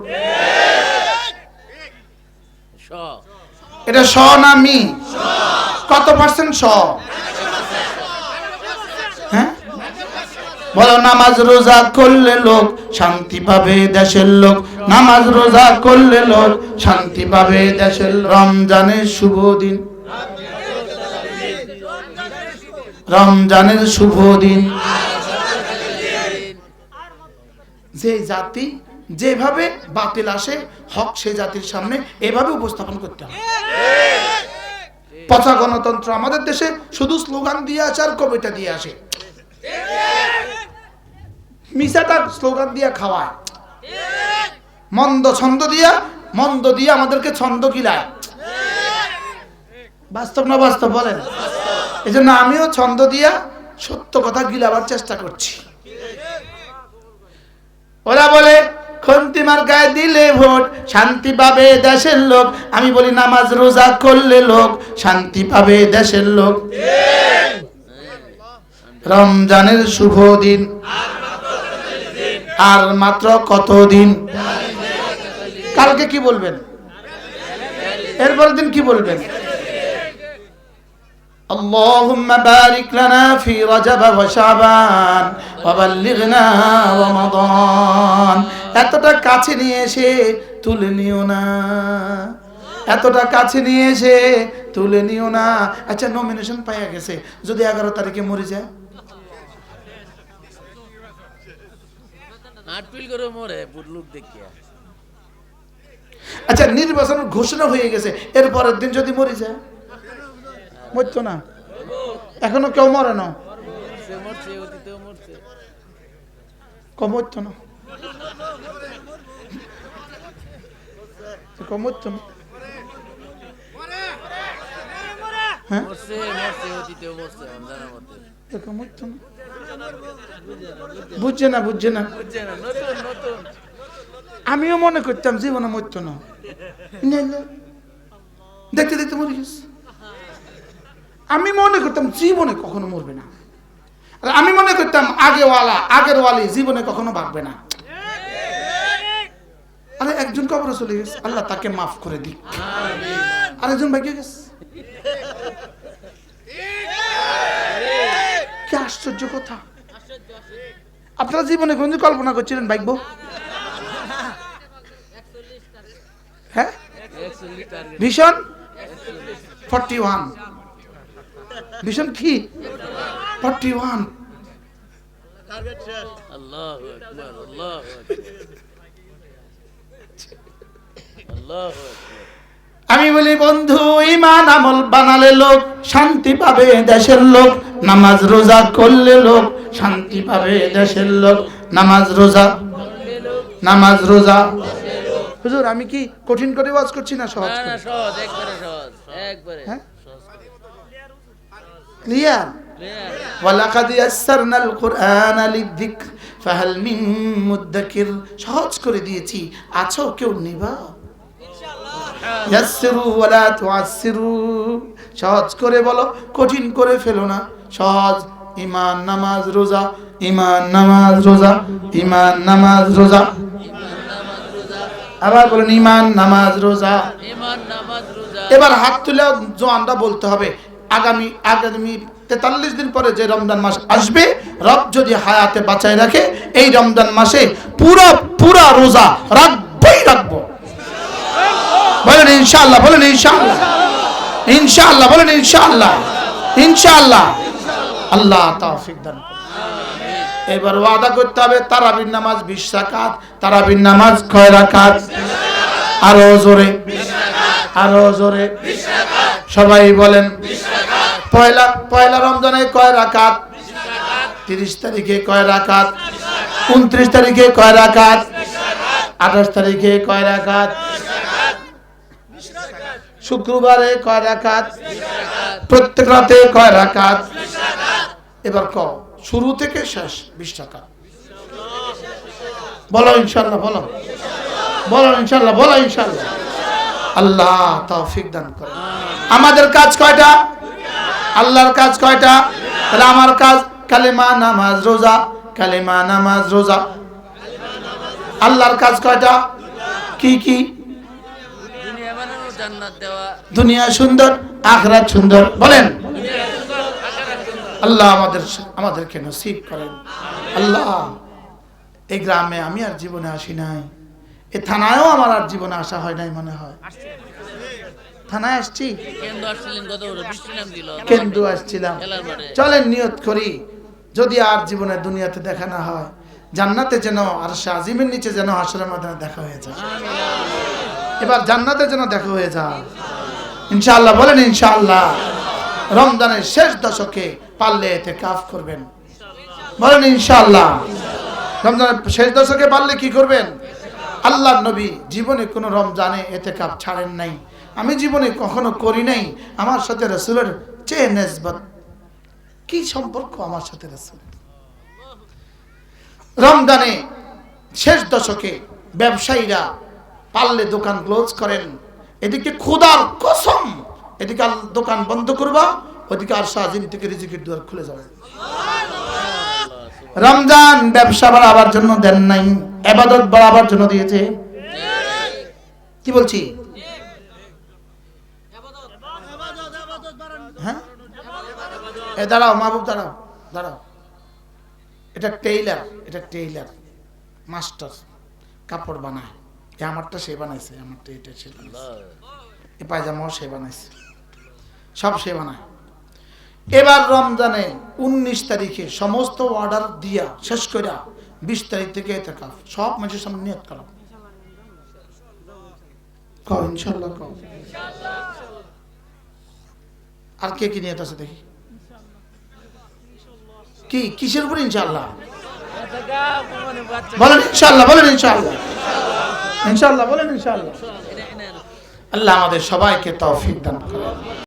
এটা স না মি? কত পার্সেন্ট স? হ্যাঁ বলো, নামাজ রোজা করলে লোক শান্তি পাবে দেশের লোক। নামাজ রোজা করলে লোক শান্তি পাবে দেশের লোক। রমজানের শুভ দিন, রমজানের শুভ দিন। যে জাতি যেভাবে বাতিল আসে, হক সে জাতির সামনে এভাবে উপস্থাপন করতে হবে। পচা গণতন্ত্র আমাদের দেশে শুধু স্লোগান দিয়ে আসে আর কবিতা দিয়ে আসে। মিশাটা স্লোগান দিয়ে খাওয়ায়, মন্দ ছন্দ দিয়ে আমাদেরকে ছন্দ গিলায়। বাস্তব না বাস্তব বলেন? এই জন্য আমিও ছন্দ দিয়া সত্য কথা গিলাবার চেষ্টা করছি। ওরা বলে খন্তি মার্কায় দিলে ভোট শান্তি পাবে দেশের লোক। আমি বলি নামাজ রোজা করলে লোক শান্তি পাবে দেশের লোক। রমজানের শুভ দিন আর মাত্র কতদিন? কালকে কি বলবেন? এরপর দিন কি বলবেন? اللهم بارك لنا في رجب وشعبان وبلغنا رمضان। এতটা কাছে নিয়ে এসে তুলে নিও না, এতটা কাছে নিয়ে এসে তুলে নিও না। আচ্ছা নমিনেশন পাইয়া গেছে, যদি 11 তারিখে মরে যায়? আচ্ছা নির্বাচন ঘোষণা হয়ে গেছে, এরপরের দিন যদি মরে যায়? মরতো না, এখনো কেউ মরে না, কমতো না, কমতো না। হ্যাঁ বুঝছে না, বুঝছে না। আমিও মনে করতাম জীবনে মরতো না, দেখতে দেখতে মরে গেছে। আমি মনে করতাম জীবনে কখনো মরবে না, আর আমি মনে করতাম আগের ওয়ালি জীবনে কখনো ভাগবে না। আরে একজন কবরে চলে গেছে, আল্লাহ তাকে মাফ করে দিক। আরেকজন ভাগ্যে গেছে। কি আশ্চর্য কথা! আপনারা জীবনে কোনদিন কল্পনা করছিলেন ভাগ্য? হ্যাঁ, ভীষণ 41 ভীষণ কি 41। আমি বলি বন্ধু, ঈমান আমল বানালে লোক শান্তি পাবে দেশের লোক, নামাজ রোজা করলে লোক শান্তি পাবে দেশের লোক। নামাজ রোজা, নামাজ রোজা। হুজুর আমি কি কঠিন করে ওয়াজ করছি না সহজ করে? সহজ, একবারে সহজ, একবারে ক্লিয়ার। ওয়ালাকাদ ইয়াসসারনাল কুরআনা লিযিকর ফাহাল মিন মুদ্দাকির। সহজ করে দিয়েছি, আছো কেউ নিবা? ইয়াসসিরু ওয়ালা তুআসসিরু। সহজ করে বলো, কঠিন করে ফেলো না। সহজ। ঈমান নামাজ রোজা, ঈমান নামাজ রোজা, ঈমান নামাজ রোজা। আবার বলেন ঈমান নামাজ রোজা, ঈমান নামাজ রোজা। এবার হাত তুলে জোয়ানরা বলতে হবে, আগামী 43 দিন পরে যে রমজান মাস আসবে, রব যদি হায়াতে বাঁচায় রাখে, এই রমজান মাসে পুরা রোজা রাখবো। বলেন ইনশাআল্লাহ, বলেন ইনশাআল্লাহ, ইনশাআল্লাহ, বলেন ইনশাআল্লাহ, ইনশাআল্লাহ। আল্লাহ তৌফিক দান করুন। এবার ওয়াদা করতে হবে, তারাবির নামাজ 20 রাকাত। তারাবির নামাজ কয় রাকাত? আরো জোরে, আরো জোরে সবাই বলেন। পয়লা রমজানে কয় রাকাত? 30 তারিখে কয় রাকাত? 29 তারিখে কয় রাকাত? 28 তারিখে কয় রাকাত? শুক্রবারে কয় রাকাত? প্রত্যেক রাতে কয় রাকাত? এবার শুরু থেকে শেষ 20 রাকাত। বলো ইনশাআল্লাহ, বলো, বলো ইনশাআল্লাহ, বলো ইনশাআল্লাহ। আল্লাহ তৌফিক দান করুন। আমাদের কাজ কয়টা? আল্লাহর কাজ কয়টা? তাহলে আমার কাজ কালেমা নামাজ রোজা, কালেমা নামাজ রোজা। আল্লাহর কাজ কয়টা? কি কি? দুনিয়া বানানো, জান্নাত দেওয়া। দুনিয়া সুন্দর, আখিরাত সুন্দর। বলেন আল্লাহ আমাদেরকে নসিব করেন। আল্লাহ এই গ্রামে আমি আর জীবনে আসি নাই, এ থানায়ও আমার আর জীবনে আসা হয় নাই মনে হয়। থানায় আসছি, কেন্দ্র আসছিলাম। চলেন নিয়ত করি, যদি আর জীবনে দুনিয়াতে দেখা না হয়, জান্নাতে যেন আরশে আজিমের নিচে যেন হাসরের ময়দানে দেখা হয়ে যায়। এবার জান্নাতে যেন দেখা হয়ে যায় ইনশাআল্লাহ। বলেন ইনশাআল্লাহ। রমজানের শেষ দশকে পারলে ইতিকাফ করবেন। বলেন ইনশাআল্লাহ। রমজানের শেষ দশকে পারলে কি করবেন? আল্লাহর নবী জীবনে কোনো রমজানে ইতিকাফ ছাড়েন নাই, আমি জীবনে কখনো করি নাই। আমার সাথে রাসূলের চেয়ে নিসবত, কি সম্পর্ক আমার সাথে রাসূল। রমজানে শেষ দশকে ব্যবসায়ীরা পারলে দোকান ক্লোজ করেন, এদিকে খোদার কসম এদিকে দোকান বন্ধ করবা, ওদিকে আর সাজিন থেকে রিজিকের দুয়ার খুলে যাবে। রমজান ব্যবসা বাড়াবার জন্য দেন নাই, ইবাদত বাড়াবার জন্য দিয়েছে। কি বলছি? হ্যাঁ, এ দাঁড়াও মাহবুব, দাঁড়াও দাঁড়াও। এটা টেইলার মাস্টার, কাপড় বানায়। এ আমারটা সে বানাইছে, আমারটা এটা সে বানাইছে, এ পায়জামাও সে বানাইছে, সব সে বানায়। এবার রমজানে 19 তারিখে সমস্ত অর্ডার দিয়া শেষ করা 20 তারিখ থেকে ইতিকাফ সব মানুষের সামনে নিয়ত করা। কও ইনশাআল্লাহ, কও। আর কে কি নিয়ত আছে দেখি? কি কিসের উপর ইনশাআল্লাহ? বলেন ইনশাআল্লাহ, বলেন ইনশাআল্লাহ, ইনশাআল্লাহ বলেন ইনশাআল্লাহ। আল্লাহ আমাদের সবাইকে তৌফিক দান করেন।